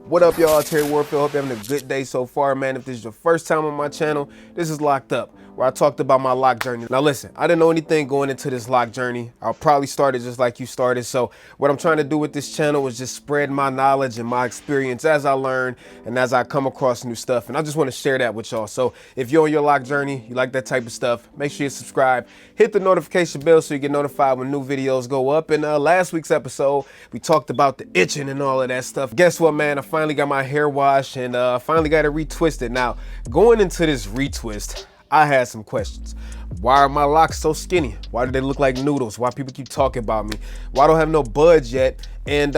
What up, y'all? Terry Warfield. Hope you're having a good day so far, man. If this is your first time on my channel, this is Locked Up, where I talked about my lock journey. Now listen, I didn't know anything going into this lock journey. I'll probably start it just like you started. So what I'm trying to do with this channel is just spread my knowledge and my experience as I learn and as I come across new stuff. And I just want to share that with y'all. So if you're on your lock journey, you like that type of stuff, make sure you subscribe, hit the notification bell so you get notified when new videos go up. In last week's episode, we talked about the itching and all of that stuff. Guess what, man? I finally got my hair washed and finally got it retwisted. Now, going into this retwist, I had some questions. Why are my locks so skinny? Why do they look like noodles? Why people keep talking about me? Why don't I have no buds yet? And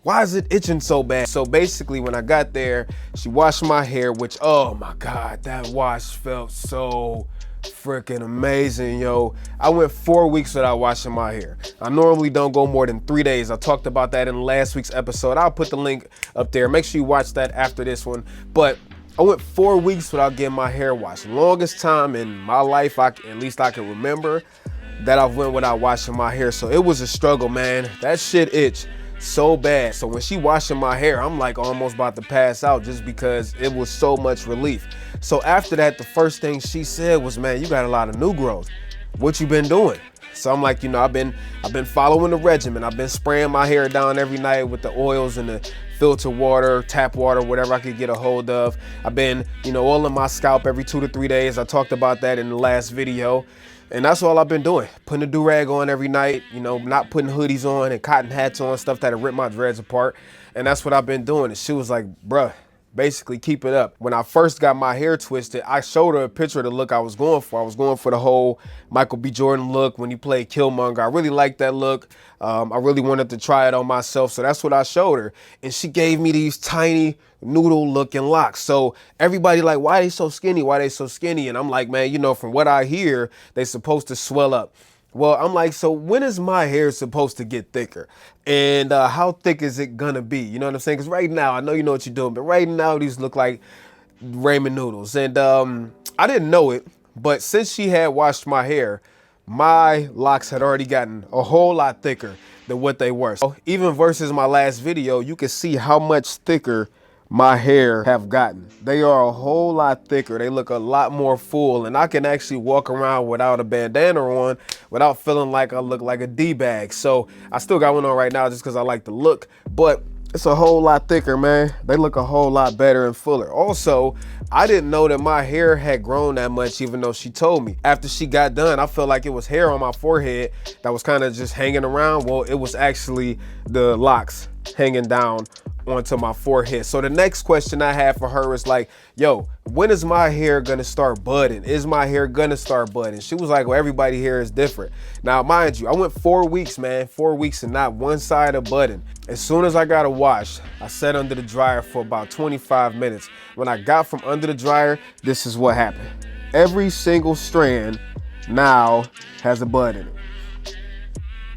why is it itching so bad? So basically, when I got there, she washed my hair, which, oh my God, that wash felt so freaking amazing, yo. I went 4 weeks without washing my hair. I normally don't go more than 3 days. I talked about that in last week's episode. I'll put the link up there. Make sure you watch that after this one. But I went 4 weeks without getting my hair washed. Longest time in my life, at least I can remember, that I went without washing my hair. So it was a struggle, man. That shit itched so bad. So when she washing my hair, I'm like almost about to pass out just because it was so much relief. So after that, the first thing she said was, man, you got a lot of new growth. What you been doing? So I'm like, you know, I've been following the regimen. I've been spraying my hair down every night with the oils and the filter water, tap water, whatever I could get a hold of. I've been, you know, oiling my scalp every 2 to 3 days. I talked about that in the last video. And that's all I've been doing. Putting a do-rag on every night, you know, not putting hoodies on and cotton hats on, stuff that'll rip my dreads apart. And that's what I've been doing. And she was like, bruh, basically keep it up. When I first got my hair twisted, I showed her a picture of the look I was going for. I was going for the whole Michael B. Jordan look when he played Killmonger. I really liked that look. I really wanted to try it on myself. So that's what I showed her. And she gave me these tiny noodle looking locks. So everybody like, why are they so skinny? Why are they so skinny? And I'm like, man, you know, from what I hear, they're supposed to swell up. Well, I'm like, so when is my hair supposed to get thicker? And how thick is it gonna be? You know what I'm saying? Because right now, I know you know what you're doing, but right now these look like ramen noodles. And I didn't know it, but since she had washed my hair, my locks had already gotten a whole lot thicker than what they were. So even versus my last video, you can see how much thicker my hair have gotten. They are a whole lot thicker. They look a lot more full, and I can actually walk around without a bandana on without feeling like I look like a D-bag. So I still got one on right now just because I like the look, but it's a whole lot thicker, man. They look a whole lot better and fuller. Also, I didn't know that my hair had grown that much, even though she told me. After she got done, I felt like it was hair on my forehead that was kind of just hanging around. Well, it was actually the locks hanging down onto my forehead. So the next question I had for her is like, yo, when is my hair gonna start budding? Is my hair gonna start budding? She was like, well, everybody's hair is different. Now, mind you, I went 4 weeks, man, 4 weeks and not one side of budding. As soon as I got a wash, I sat under the dryer for about 25 minutes. When I got from under the dryer, this is what happened. Every single strand now has a bud in it.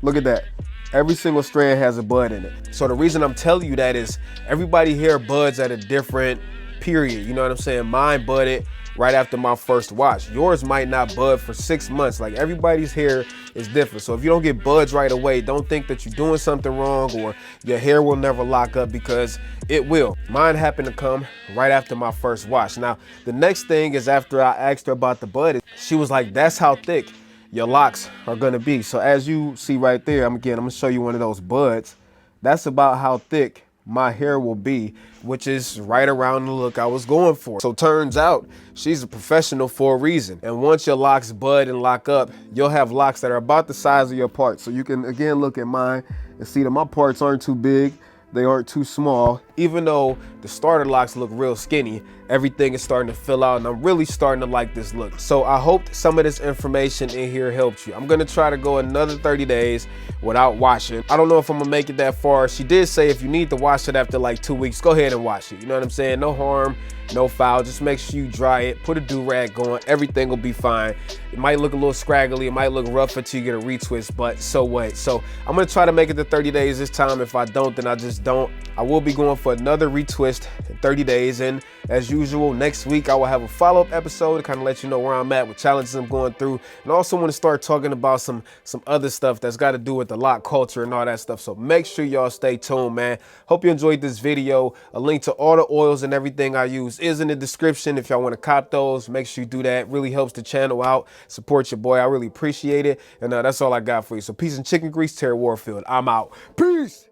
Look at that. Every single strand has a bud in it. So the reason I'm telling you that is everybody hair buds at a different period. You know what I'm saying? Mine budded right after my first wash. Yours might not bud for 6 months. Like, everybody's hair is different. So if you don't get buds right away, don't think that you're doing something wrong or your hair will never lock up, because it will. Mine happened to come right after my first wash. Now, the next thing is after I asked her about the bud, she was like, that's how thick your locks are gonna be. So as you see right there, I'm gonna show you one of those buds. That's about how thick my hair will be, which is right around the look I was going for. So turns out she's a professional for a reason. And once your locks bud and lock up, you'll have locks that are about the size of your parts. So you can again look at mine and see that my parts aren't too big. They aren't too small. Even though the starter locks look real skinny, everything is starting to fill out, and I'm really starting to like this look. So I hope some of this information in here helped you. I'm gonna try to go another 30 days without washing. I don't know if I'm gonna make it that far. She did say if you need to wash it after like 2 weeks, go ahead and wash it. You know what I'm saying? No harm, no foul. Just make sure you dry it, put a do-rag on, everything will be fine. It might look a little scraggly, it might look rough until you get a retwist, but so what? So I'm gonna try to make it to 30 days this time. If I don't, then I just don't. I will be going for for another retwist in 30 days. And as usual, next week I will have a follow-up episode to kind of let you know where I'm at with challenges I'm going through. And also want to start talking about some other stuff that's got to do with the lock culture and all that stuff. So make sure y'all stay tuned, man. Hope you enjoyed this video. A link to all the oils and everything I use is in the description. If y'all want to cop those, make sure you do that. It really helps the channel out. Support your boy. I really appreciate it. And that's all I got for you. So peace and chicken grease, Terry Warfield. I'm out. Peace.